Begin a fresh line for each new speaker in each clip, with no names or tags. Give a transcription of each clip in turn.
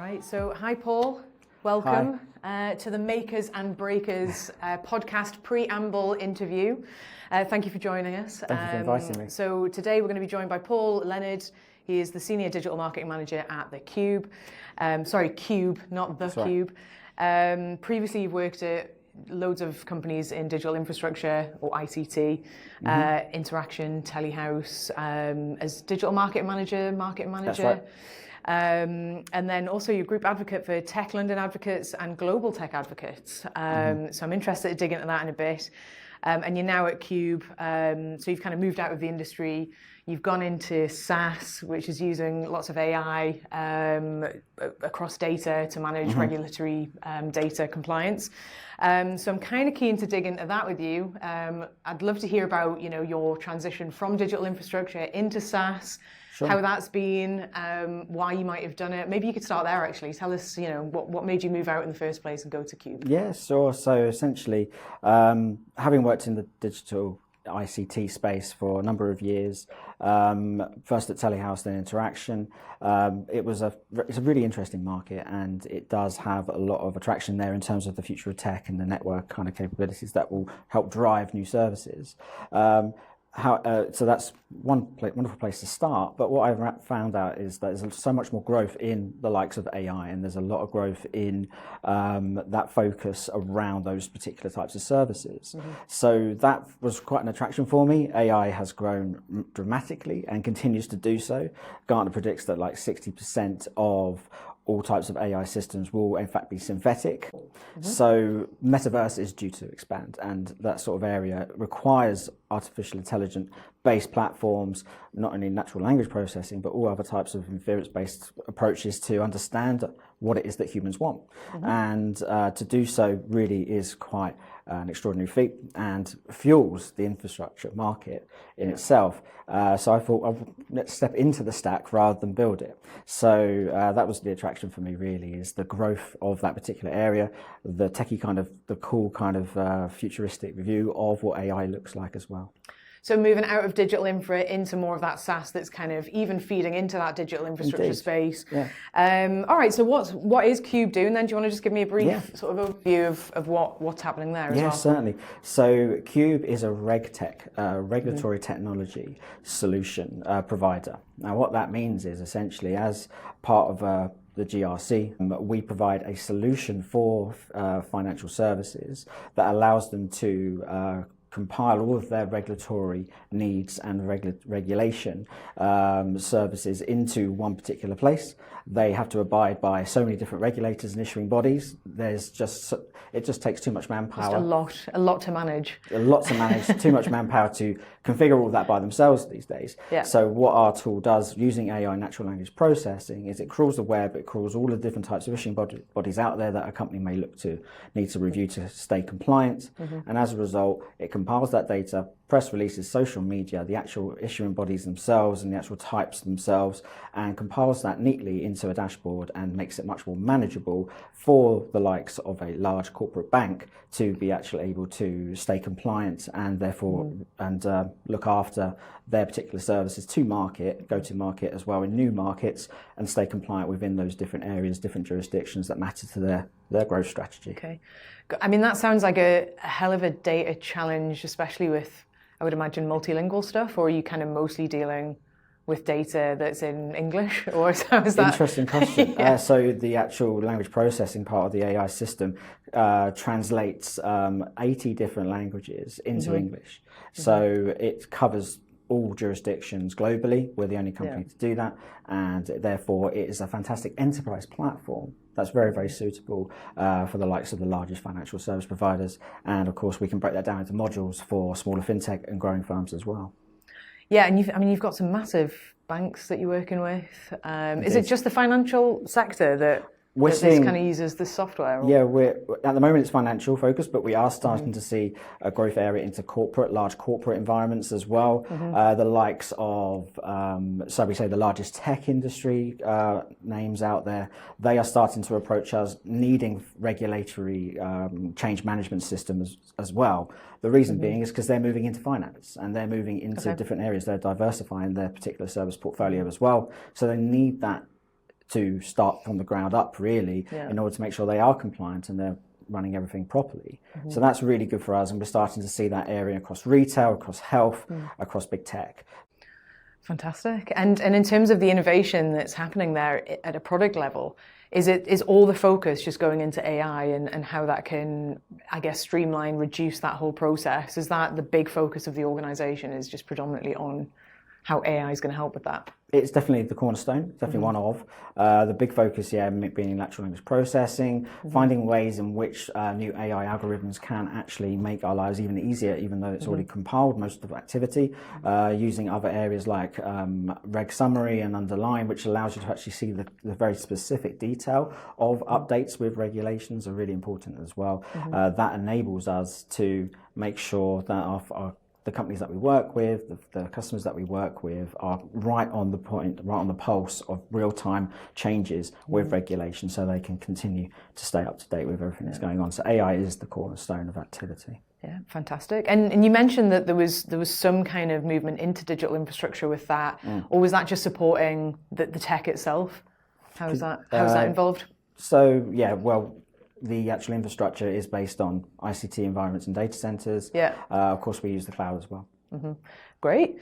right, so hi Paul, welcome to the Makers and Breakers podcast preamble interview. Thank you for joining us.
Thank you for inviting me.
So today we're going to be joined by Paul Leonard. He is the Senior Digital Marketing Manager at the Cube. Cube, not the
That's right.
Cube. Previously you've worked at loads of companies in digital infrastructure or ICT, Interaction, Telehouse, as digital marketing manager.
That's right.
And then also you're group advocate for Tech London Advocates and Global Tech Advocates. So I'm interested to dig into that in a bit. And you're now at Cube, so you've kind of moved out of the industry. You've gone into SaaS, which is using lots of AI across data to manage regulatory data compliance. So I'm kind of keen to dig into that with you. I'd love to hear about, your transition from digital infrastructure into SaaS,
Sure.
how that's been, why you might have done it. Maybe you could start there, actually. Tell us, what made you move out in the first place and go to Cube?
Yeah, sure. So essentially, having worked in the digital ICT space for a number of years, first at Telehouse, then Interaction, it's a really interesting market, and it does have a lot of attraction there in terms of the future of tech and the network kind of capabilities that will help drive new services. So that's one wonderful place to start. But what I've found out is that there's so much more growth in the likes of AI, and there's a lot of growth in that focus around those particular types of services. So that was quite an attraction for me. AI has grown dramatically and continues to do so. Gartner predicts that like 60% of all types of AI systems will in fact be synthetic. So metaverse is due to expand, and that sort of area requires artificial intelligence based platforms, not only natural language processing, but all other types of inference based approaches to understand what it is that humans want. And to do so really is quite an extraordinary feat and fuels the infrastructure market in itself. So I thought, let's step into the stack rather than build it. So that was the attraction for me, really, is the growth of that particular area, the techie kind of, the cool kind of futuristic view of what AI looks like as well.
So moving out of digital infra into more of that SaaS that's kind of even feeding into that digital infrastructure space. Yeah. All right, so what is Cube doing then? Do you want to just give me a brief sort of overview of what's happening there as well?
Yeah, certainly. So Cube is a RegTech, regulatory technology solution provider. Now what that means is essentially, as part of the GRC, we provide a solution for financial services that allows them to compile all of their regulatory needs and regulation services into one particular place. They have to abide by so many different regulators and issuing bodies. It just takes too much manpower.
Just a lot to manage.
A lot to manage, too much manpower to configure all that by themselves these days. Yeah. So what our tool does, using AI natural language processing, is it crawls the web, it crawls all the different types of issuing bodies out there that a company may need to review to stay compliant. And as a result, it compiles that data, press releases, social media, the actual issuing bodies themselves and the actual types themselves, and compiles that neatly into a dashboard and makes it much more manageable for the likes of a large corporate bank to be actually able to stay compliant and therefore look after their particular services to market, go to market as well in new markets, and stay compliant within those different areas, different jurisdictions that matter to their growth strategy.
Okay. I mean, that sounds like a hell of a data challenge, especially with, I would imagine, multilingual stuff, or are you kind of mostly dealing with data that's in English, or how is that?
Interesting question. So the actual language processing part of the AI system translates 80 different languages into English. So it covers all jurisdictions globally. We're the only company to do that, and therefore it is a fantastic enterprise platform that's very, very suitable for the likes of the largest financial service providers. And of course, we can break that down into modules for smaller fintech and growing firms as well.
Yeah, and you've got some massive banks that you're working with. Is it just the financial sector that this kind of uses this software? Or?
Yeah, at the moment it's financial focused, but we are starting to see a growth area into large corporate environments as well. The likes of, so we say the largest tech industry names out there, they are starting to approach us needing regulatory change management systems as well. The reason being is because they're moving into finance and they're moving into different areas. They're diversifying their particular service portfolio as well. So they need that to start from the ground up, really, in order to make sure they are compliant and they're running everything properly. So that's really good for us, and we're starting to see that area across retail, across health, across big tech.
Fantastic. And in terms of the innovation that's happening there at a product level, is all the focus just going into AI and how that can, I guess, streamline, reduce that whole process? Is that the big focus of the organization, is just predominantly on how AI is going to help with that?
It's definitely the cornerstone, definitely one of. The big focus, being natural language processing, finding ways in which new AI algorithms can actually make our lives even easier, even though it's already compiled most of the activity, using other areas like reg summary and underline, which allows you to actually see the very specific detail of updates with regulations, are really important as well. That enables us to make sure that the companies that we work with, the customers that we work with, are right on the point, right on the pulse of real-time changes with regulation, so they can continue to stay up to date with everything that's going on. So AI is the cornerstone of activity. Yeah,
fantastic. And you mentioned that there was some kind of movement into digital infrastructure with that, or was that just supporting the tech itself? How is that involved?
So the actual infrastructure is based on ICT environments and data centers. Of course, we use the cloud as well.
Great.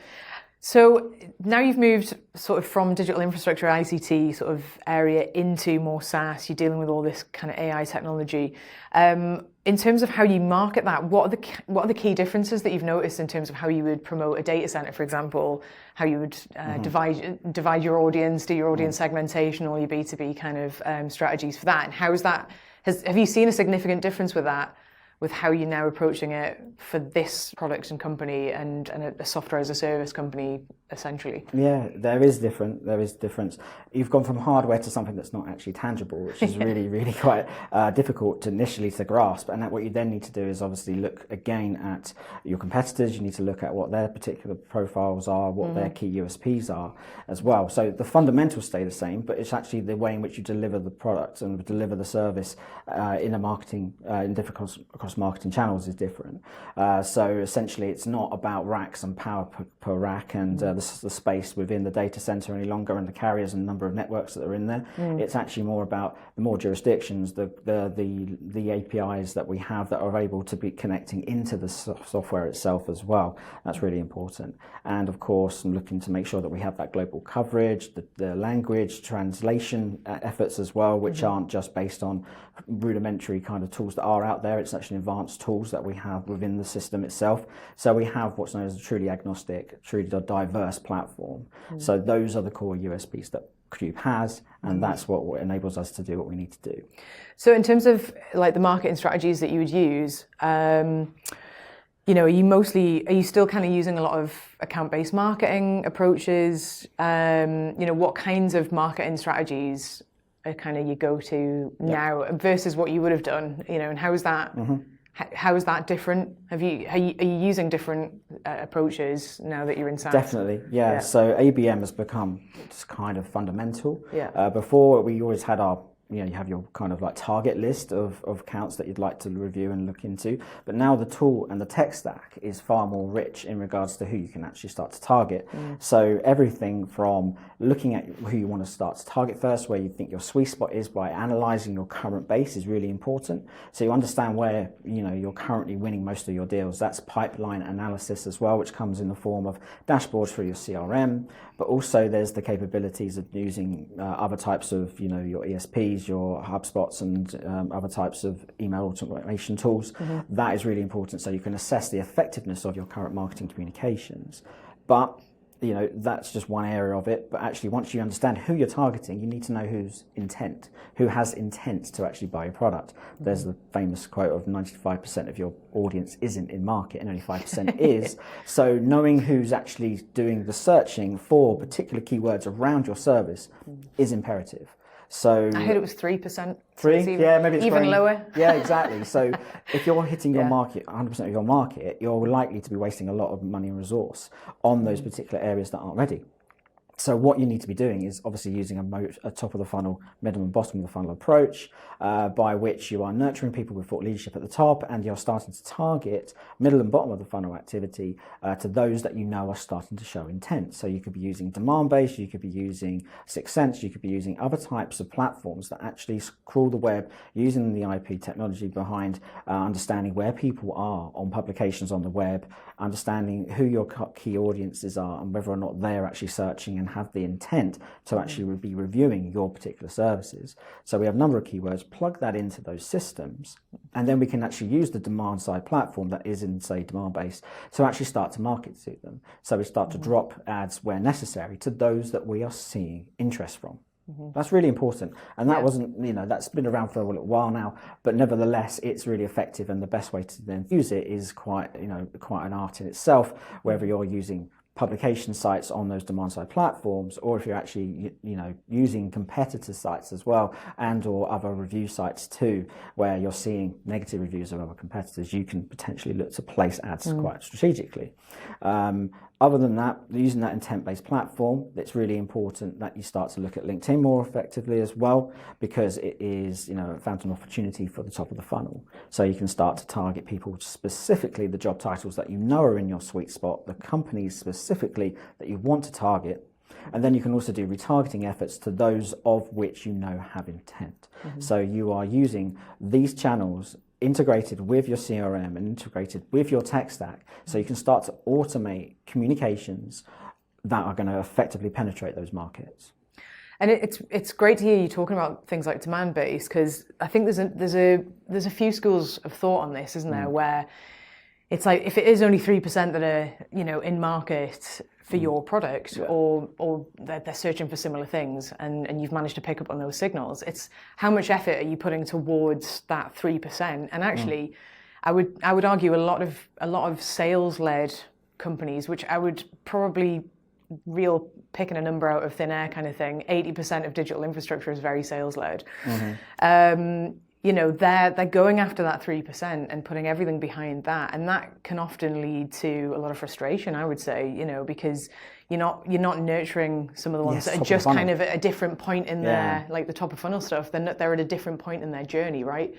So now you've moved sort of from digital infrastructure, ICT sort of area into more SaaS. You're dealing with all this kind of AI technology. In terms of how you market that, what are the key differences that you've noticed in terms of how you would promote a data center, for example, how you would divide your audience, do your audience segmentation, all your B2B kind of strategies for that? And how is that? Have you seen a significant difference with that, with how you're now approaching it for this product and company and a software as a service company, essentially?
Yeah, there is difference. You've gone from hardware to something that's not actually tangible, which is really, really quite difficult initially to grasp. And what you then need to do is obviously look again at your competitors. You need to look at what their particular profiles are, what their key USPs are as well. So the fundamentals stay the same, but it's actually the way in which you deliver the product and deliver the service in across marketing channels is different. So essentially, it's not about racks and power per rack and the space within the data center any longer, and the carriers and number of networks that are in there. It's actually more about the more jurisdictions, the APIs that we have that are able to be connecting into the software itself as well. That's really important. And of course, I'm looking to make sure that we have that global coverage, the language translation efforts as well, which aren't just based on rudimentary kind of tools that are out there. It's actually advanced tools that we have within the system itself. So we have what's known as a truly agnostic, truly diverse platform. So those are the core USPs that Cube has, and that's what enables us to do what we need to do.
So in terms of like the marketing strategies that you would use, are you still kind of using a lot of account-based marketing approaches? What kinds of marketing strategies are kind of your go-to now versus what you would have done? And how is that? How is that different? Are you using different approaches now that you're in SaaS?
Definitely, yeah. So ABM has become just kind of fundamental. Before, we always had you have your kind of like target list of accounts that you'd like to review and look into. But now the tool and the tech stack is far more rich in regards to who you can actually start to target. So everything from looking at who you want to start to target first, where you think your sweet spot is, by analyzing your current base is really important. So you understand where you're currently winning most of your deals. That's pipeline analysis as well, which comes in the form of dashboards through your CRM. But also there's the capabilities of using other types of your ESPs, your HubSpots, and other types of email automation tools. That is really important, so you can assess the effectiveness of your current marketing communications. But that's just one area of it. But actually, once you understand who you're targeting, you need to know who has intent to actually buy your product. There's the famous quote of 95% of your audience isn't in market and only 5% is. So knowing who's actually doing the searching for particular keywords around your service is imperative. So
I heard it was 3%.
Maybe it's
even lower.
Yeah, exactly. So if you're hitting your market, 100% of your market, you're likely to be wasting a lot of money and resource on those particular areas that aren't ready. So what you need to be doing is obviously using a top of the funnel, middle and bottom of the funnel approach, by which you are nurturing people with thought leadership at the top, and you're starting to target middle and bottom of the funnel activity to those that you know are starting to show intent. So you could be using demand-based, you could be using Sixth Sense, you could be using other types of platforms that actually crawl the web using the IP technology behind understanding where people are on publications on the web, understanding who your key audiences are and whether or not they're actually searching and have the intent to actually be reviewing your particular services. So we have a number of keywords, plug that into those systems, and then we can actually use the demand side platform that is in, say, demand based to actually start to market to them. So we start to drop ads where necessary to those that we are seeing interest from. That's really important, and that wasn't, that's been around for a little while now, but nevertheless it's really effective, and the best way to then use it is quite an art in itself, whether you're using publication sites on those demand side platforms, or if you're actually using competitor sites as well, and or other review sites too, where you're seeing negative reviews of other competitors, you can potentially look to place ads quite strategically. Other than that, using that intent-based platform, it's really important that you start to look at LinkedIn more effectively as well, because it is, a fountain opportunity for the top of the funnel. So you can start to target people specifically, the job titles that you know are in your sweet spot, the companies specifically that you want to target. And then you can also do retargeting efforts to those of which you know have intent. So you are using these channels integrated with your CRM and integrated with your tech stack, so you can start to automate communications that are going to effectively penetrate those markets.
And it's great to hear you talking about things like demand based, because I think there's a few schools of thought on this, isn't there, where it's like, if it is only 3% that are in market for your product, or they're searching for similar things, and you've managed to pick up on those signals, it's how much effort are you putting towards that 3%? And actually, I would argue a lot of sales-led companies, which I would probably picking a number out of thin air kind of thing, 80% of digital infrastructure is very sales-led. They're going after that 3% and putting everything behind that, and that can often lead to a lot of frustration, I would say, because you're not nurturing some of the ones that are just kind of at a different point in their, like the top of funnel stuff. They're at a different point in their journey, right?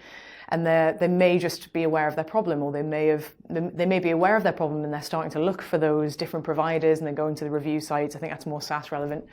And they may just be aware of their problem, or they may be aware of their problem and they're starting to look for those different providers, and they're going to the review sites. I think that's more SaaS relevant.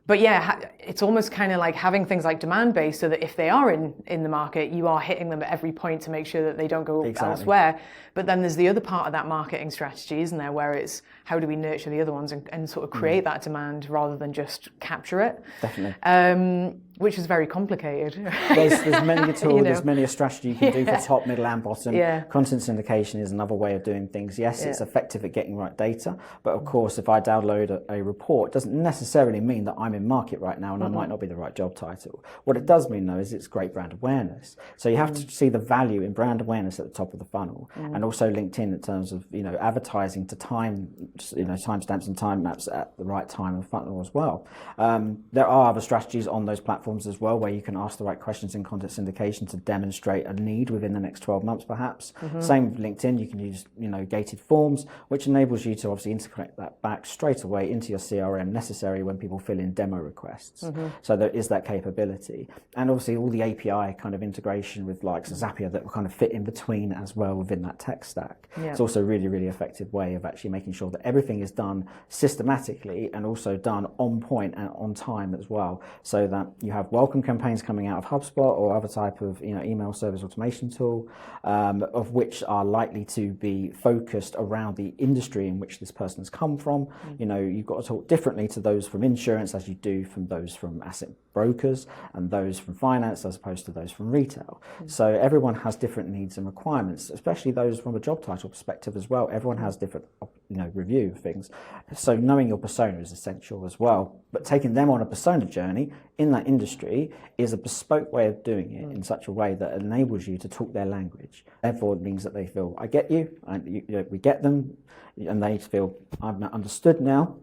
But yeah, it's almost kind of like having things like demand-based, so that if they are in the market, you are hitting them at every point to make sure that they don't go elsewhere. But then there's the other part of that marketing strategy, isn't there, where it's how do we nurture the other ones and sort of create that demand rather than just capture it.
Definitely.
Which is very complicated.
There's many a tool, there's many a strategy you can do for top, middle and bottom. Content syndication is another way of doing things. Yes, it's effective at getting right data, but of course if I download a report, it doesn't necessarily mean that I'm in market right now and I might not be the right job title. What it does mean though is it's great brand awareness. So you have to see the value in brand awareness at the top of the funnel, and also LinkedIn in terms of advertising to timestamps and time maps at the right time of the funnel as well. There are other strategies on those platforms as well, where you can ask the right questions in content syndication to demonstrate a need within the next 12 months perhaps. Same with LinkedIn, you can use gated forms, which enables you to obviously integrate that back straight away into your CRM necessary when people fill in demo requests. So there is that capability, and obviously all the API kind of integration with like Zapier that will kind of fit in between as well within that tech stack. It's also a really, really effective way of actually making sure that everything is done systematically and also done on point and on time as well, so that you have welcome campaigns coming out of HubSpot or other type of email service automation tool, of which are likely to be focused around the industry in which this person has come from. You've got to talk differently to those from insurance as you do from those from asset brokers, and those from finance as opposed to those from retail. So everyone has different needs and requirements, especially those from a job title perspective as well. Everyone has different review of things. So knowing your persona is essential as well, but taking them on a persona journey in that industry is a bespoke way of doing it in such a way that enables you to talk their language. Therefore it means that they feel, I get you, and we get them, and they feel, I'm understood now.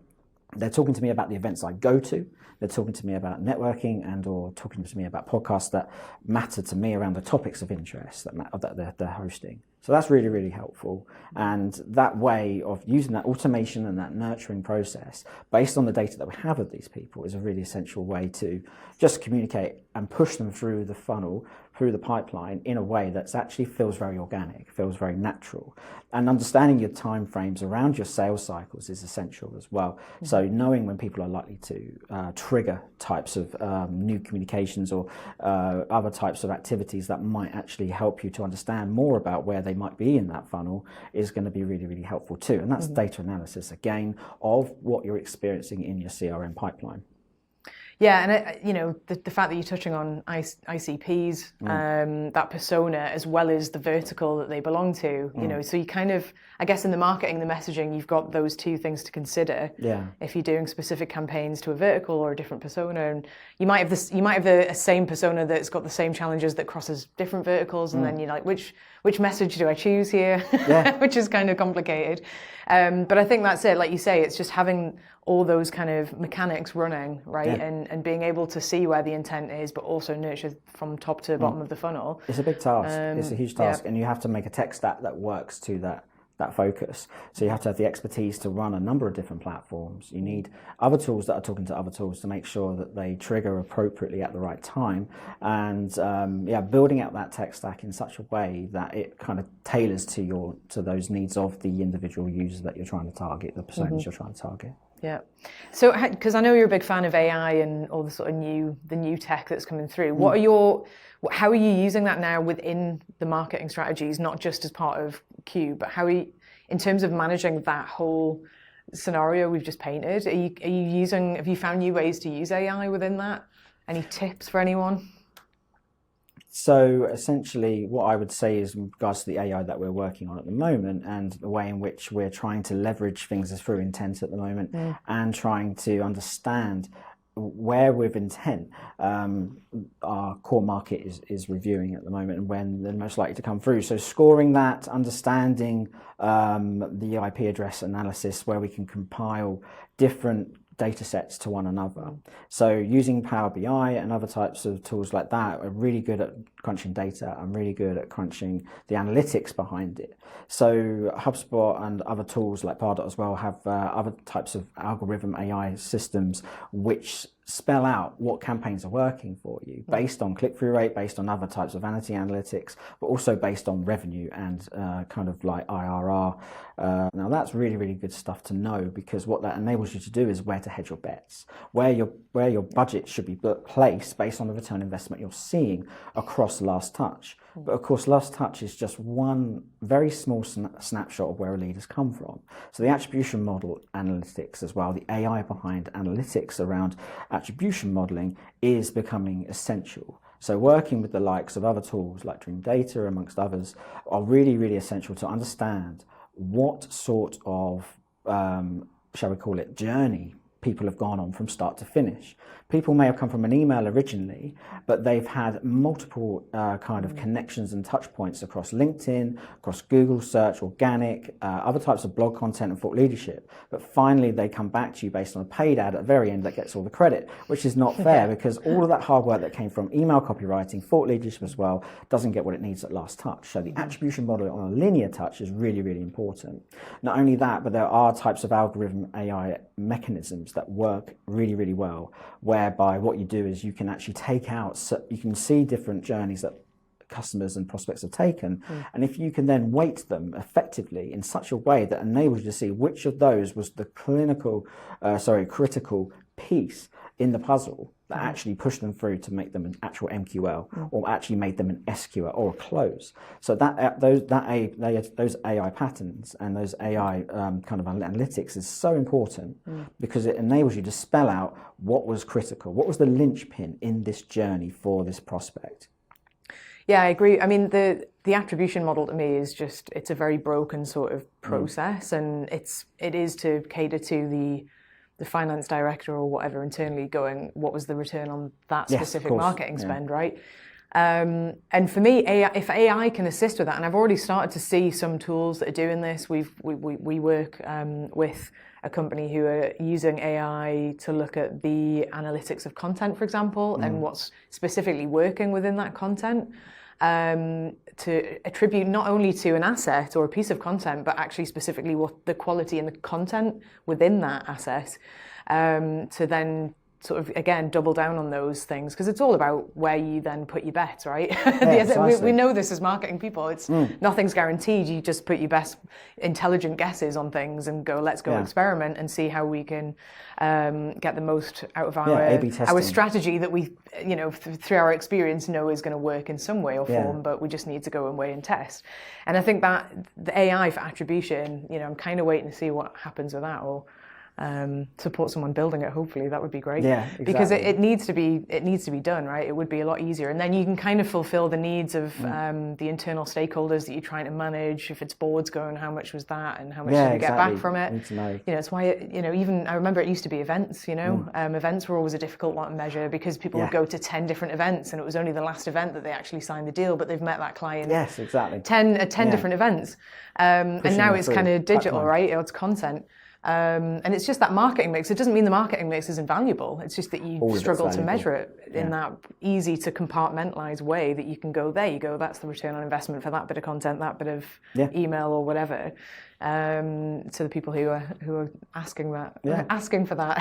They're talking to me about the events I go to. They're talking to me about networking and or talking to me about podcasts that matter to me around the topics of interest that they're hosting. So that's really, really helpful. And that way of using that automation and that nurturing process based on the data that we have of these people is a really essential way to just communicate and push them through the funnel, through the pipeline in a way that actually feels very organic, feels very natural. And understanding your time frames around your sales cycles is essential as well. Mm-hmm. So knowing when people are likely to trigger types of new communications or other types of activities that might actually help you to understand more about where they might be in that funnel is going to be really, really helpful too. And that's data analysis, again, of what you're experiencing in your CRM pipeline.
Yeah, and the fact that you're touching on ICPs, that persona, as well as the vertical that they belong to, so you kind of, I guess in the marketing, the messaging, you've got those two things to consider. Yeah. If you're doing specific campaigns to a vertical or a different persona, and you might have a same persona that's got the same challenges that crosses different verticals, and then you're like, which message do I choose here? Yeah. Which is kind of complicated. But I think that's it. Like you say, it's just having all those kind of mechanics running, right? Yeah. And being able to see where the intent is, but also nurture from top to bottom of the funnel.
It's a big task. It's a huge task. Yeah. And you have to make a tech stack that works to that focus. So you have to have the expertise to run a number of different platforms. You need other tools that are talking to other tools to make sure that they trigger appropriately at the right time. And building out that tech stack in such a way that it kind of tailors to those needs of the individual user that you're trying to target, the personas you're trying to target.
Yeah. So, because I know you're a big fan of AI and all the sort of new tech that's coming through. How are you using that now within the marketing strategies, not just as part of Cube, but in terms of managing that whole scenario we've just painted? Have you found new ways to use AI within that? Any tips for anyone?
So essentially what I would say is in regards to the AI that we're working on at the moment and the way in which we're trying to leverage things through intent at the moment and trying to understand where with intent our core market is reviewing at the moment and when they're most likely to come through. So scoring that, understanding the IP address analysis where we can compile different data sets to one another. So using Power BI and other types of tools like that are really good at crunching data and really good at crunching the analytics behind it. So HubSpot and other tools like Pardot as well have other types of algorithm AI systems which spell out what campaigns are working for you based on click-through rate, based on other types of vanity analytics, but also based on revenue and kind of like IRR. Now that's really, really good stuff to know because what that enables you to do is where to hedge your bets, where your budget should be placed based on the return investment you're seeing across Last Touch. But of course, Last Touch is just one very small snapshot of where a lead has come from. So the attribution model analytics as well, the AI behind analytics around attribution modeling is becoming essential. So working with the likes of other tools like Dream Data, amongst others, are really, really essential to understand what sort of, shall we call it, journey people have gone on from start to finish. People may have come from an email originally, but they've had multiple kind of connections and touch points across LinkedIn, across Google search, organic, other types of blog content and thought leadership. But finally, they come back to you based on a paid ad at the very end that gets all the credit, which is not fair because all of that hard work that came from email copywriting, thought leadership as well, doesn't get what it needs at Last Touch. So the attribution model on a linear touch is really, really important. Not only that, but there are types of algorithm AI mechanisms that work really, really well, whereby what you do is you can actually take out, so you can see different journeys that customers and prospects have taken, and if you can then weight them effectively in such a way that enables you to see which of those was the critical piece in the puzzle that actually pushed them through to make them an actual MQL or actually made them an SQL or a close. So those AI patterns and those AI kind of analytics is so important because it enables you to spell out what was critical, what was the linchpin in this journey for this prospect.
Yeah, I agree. I mean, the attribution model to me is just, it's a very broken sort of process and it is to cater to the finance director or whatever internally going, what was the return on that specific marketing spend, right? And for me, if AI can assist with that, and I've already started to see some tools that are doing this. We work with a company who are using AI to look at the analytics of content, for example, and what's specifically working within that content. to attribute not only to an asset or a piece of content, but actually specifically what the quality and the content within that asset, to then sort of, again, double down on those things, because it's all about where you then put your bets, right?
Yeah,
we know this as marketing people. It's nothing's guaranteed. You just put your best intelligent guesses on things and go, let's go experiment and see how we can get the most out of our strategy that we, through our experience know is going to work in some way or form, but we just need to go and weigh and test. And I think that the AI for attribution, I'm kind of waiting to see what happens with that, or support someone building it. Hopefully that would be great.
Yeah, exactly.
Because it needs to be done, right? It would be a lot easier, and then you can kind of fulfill the needs of the internal stakeholders that you're trying to manage. If it's boards going, how much was that, and how much did you get back from it?
Need to know.
It's why even I remember it used to be events. Events were always a difficult one to measure, because people would go to 10 different events, and it was only the last event that they actually signed the deal, but they've met that client.
Yes, exactly.
10 different events, and now it's kind of digital, right? It's content. And it's just that marketing mix. It doesn't mean the marketing mix is invaluable. It's just that you struggle to measure it in that easy to compartmentalize way that you can go, there you go, that's the return on investment for that bit of content, that bit of email or whatever, to the people who are asking that, asking for that.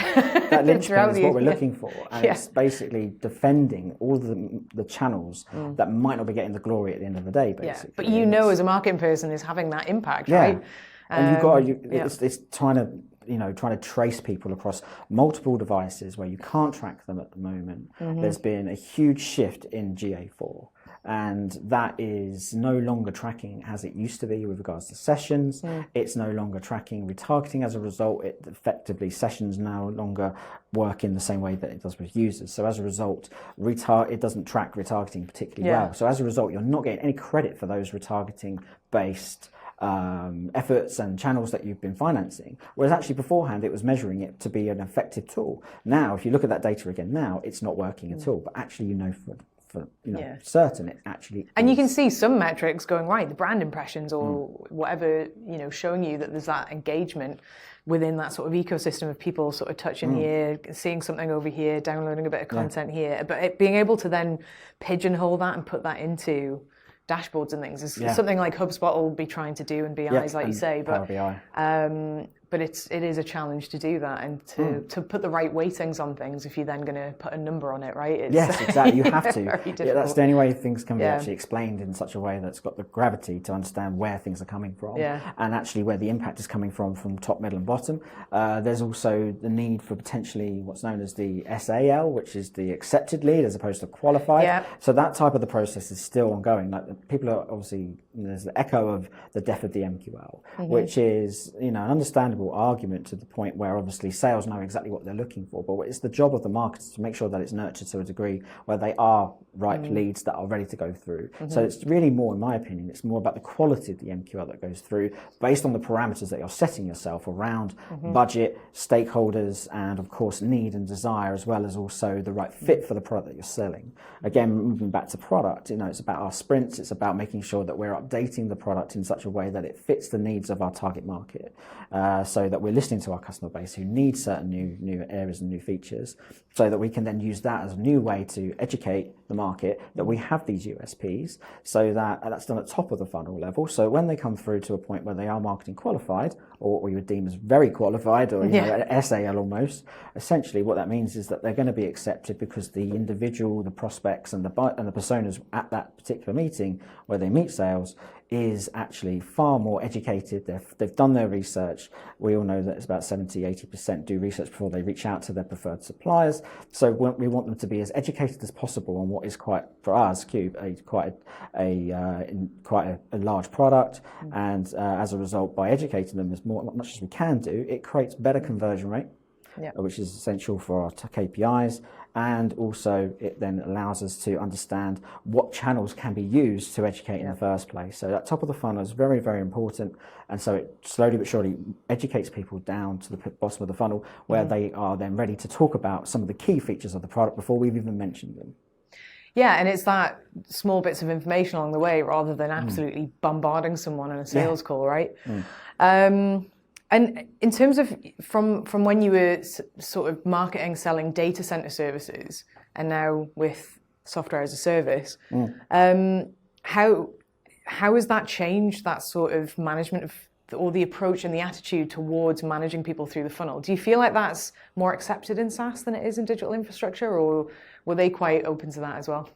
That linchpin is what we're looking for. And it's basically defending all of the channels that might not be getting the glory at the end of the day, basically.
But as a marketing person is having that impact, right?
And you've got it's trying to trace people across multiple devices where you can't track them at the moment. There's been a huge shift in GA4, and that is no longer tracking as it used to be with regards to sessions. It's no longer tracking retargeting. As a result, effectively sessions no longer work in the same way that it does with users. So as a result, it doesn't track retargeting particularly well. So as a result, you're not getting any credit for those retargeting based efforts and channels that you've been financing, whereas actually beforehand it was measuring it to be an effective tool. Now, if you look at that data again, now it's not working at all, but actually for certain it actually
and you can see some metrics going right, the brand impressions or whatever, showing you that there's that engagement within that sort of ecosystem of people sort of touching here, seeing something over here, downloading a bit of content here, but being able to then pigeonhole that and put that into dashboards and things is something like HubSpot will be trying to do, and BIs, like you say, but but it is a challenge to do that and to put the right weightings on things if you're then going to put a number on it, right?
Yes, exactly. You have to. That's the only way things can be actually explained in such a way that's got the gravity to understand where things are coming from and actually where the impact is coming from top, middle and bottom. There's also the need for potentially what's known as the SAL, which is the accepted lead as opposed to qualified. So that type of the process is still ongoing. Like people are obviously, there's the echo of the death of the MQL, which is, an understandable argument to the point where obviously sales know exactly what they're looking for, but it's the job of the marketers to make sure that it's nurtured to a degree where they are ripe leads that are ready to go through. So it's really more, in my opinion, it's more about the quality of the MQL that goes through based on the parameters that you're setting yourself around budget, stakeholders, and of course need and desire, as well as also the right fit for the product that you're selling. Again, moving back to product, it's about our sprints, it's about making sure that we're updating the product in such a way that it fits the needs of our target market, so that we're listening to our customer base who need certain new areas and new features, so that we can then use that as a new way to educate the market that we have these USPs, so that's done at top of the funnel level. So when they come through to a point where they are marketing qualified, or what we would deem as very qualified, or an SAL almost, essentially what that means is that they're going to be accepted because the individual, the prospects and the personas at that particular meeting where they meet sales is actually far more educated. They've done their research. We all know that it's about 70-80% do research before they reach out to their preferred suppliers. So we want them to be as educated as possible on what is quite, for us, Cube, quite a large product. And as a result, by educating them as much as we can do, it creates better conversion rate, which is essential for our KPIs. And also it then allows us to understand what channels can be used to educate in the first place. So that top of the funnel is very, very important. And so it slowly but surely educates people down to the bottom of the funnel, where they are then ready to talk about some of the key features of the product before we've even mentioned them.
Yeah, and it's that small bits of information along the way rather than absolutely bombarding someone on a sales call, right? And in terms of from when you were sort of marketing, selling data center services, and now with software as a service, how has that changed, that sort of management of, or the approach and the attitude towards managing people through the funnel? Do you feel like that's more accepted in SaaS than it is in digital infrastructure, or were they quite open to that as well?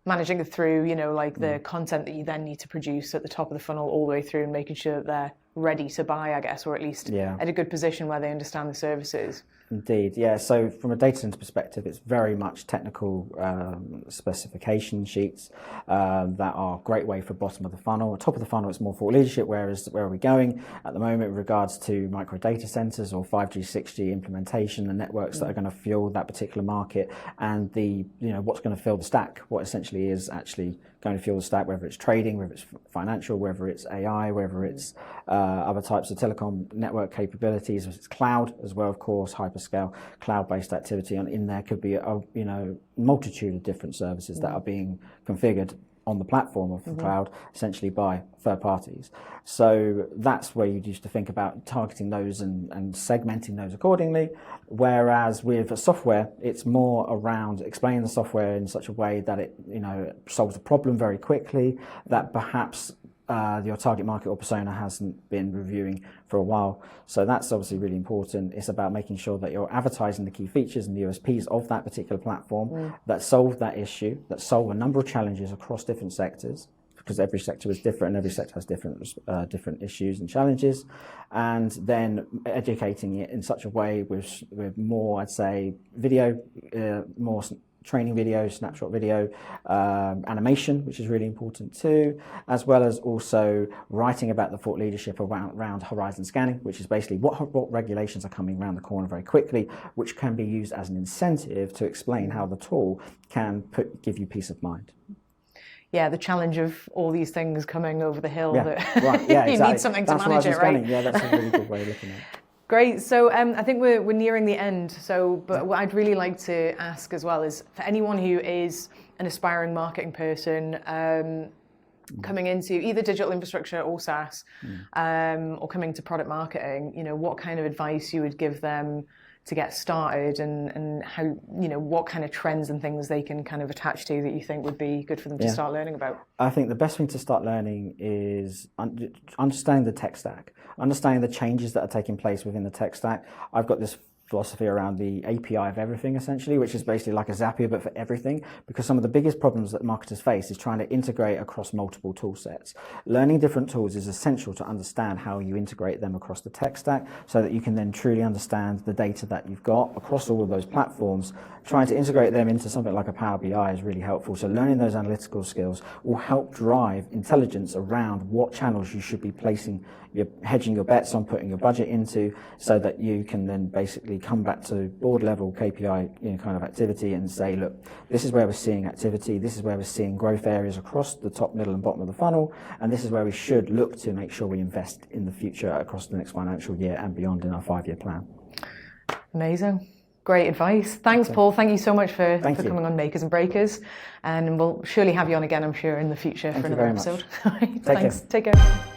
Managing it through, like the content that you then need to produce at the top of the funnel all the way through, and making sure that they're ready to buy, I guess, or at least at a good position where they understand the services.
Indeed, yeah. So from a data center perspective, it's very much technical specification sheets that are a great way for bottom of the funnel. Top of the funnel, it's more thought leadership. Where are we going at the moment with regards to micro data centers or 5G, 6G implementation, the networks that are going to fuel that particular market, and the what's going to fill the stack, what essentially is actually going to fuel the stack, whether it's trading, whether it's financial, whether it's AI, whether it's other types of telecom network capabilities, if it's cloud as well, of course, hyperscale cloud-based activity. And in there could be a multitude of different services that are being configured on the platform of the cloud, essentially by third parties. So that's where you used to think about targeting those and segmenting those accordingly. Whereas with software, it's more around explaining the software in such a way that it solves a problem very quickly, that perhaps your target market or persona hasn't been reviewing for a while. So that's obviously really important. It's about making sure that you're advertising the key features and the USPs of that particular platform that solve that issue, that solve a number of challenges across different sectors, because every sector is different and every sector has different issues and challenges, and then educating it in such a way with more, I'd say, video, more training video, snapshot video, animation, which is really important too, as well as also writing about the thought leadership around horizon scanning, which is basically what regulations are coming around the corner very quickly, which can be used as an incentive to explain how the tool can give you peace of mind. Yeah,
the challenge of all these things coming over the hill,
that
you
exactly.
need something to manage it, right?
Yeah, that's a really good way of looking at it.
Great. So I think we're nearing the end. But what I'd really like to ask as well is, for anyone who is an aspiring marketing person coming into either digital infrastructure or SaaS, or coming to product marketing, what kind of advice you would give them to get started, and how, what kind of trends and things they can kind of attach to that you think would be good for them to start learning about?
I think the best thing to start learning is understanding the tech stack, understanding the changes that are taking place within the tech stack. I've got this philosophy around the API of everything, essentially, which is basically like a Zapier but for everything, because some of the biggest problems that marketers face is trying to integrate across multiple tool sets. Learning different tools is essential to understand how you integrate them across the tech stack, so that you can then truly understand the data that you've got across all of those platforms. Trying to integrate them into something like a Power BI is really helpful. So learning those analytical skills will help drive intelligence around what channels you should be placing, you're hedging your bets on, putting your budget into, so that you can then basically come back to board level KPI kind of activity and say, look, this is where we're seeing activity, this is where we're seeing growth areas across the top, middle and bottom of the funnel, and this is where we should look to make sure we invest in the future across the next financial year and beyond in our 5-year plan.
Amazing. Great advice. Thanks, Paul. Thank you so much for coming on Makers and Breakers. And we'll surely have you on again, I'm sure, in the future for another episode. Thanks. Take care.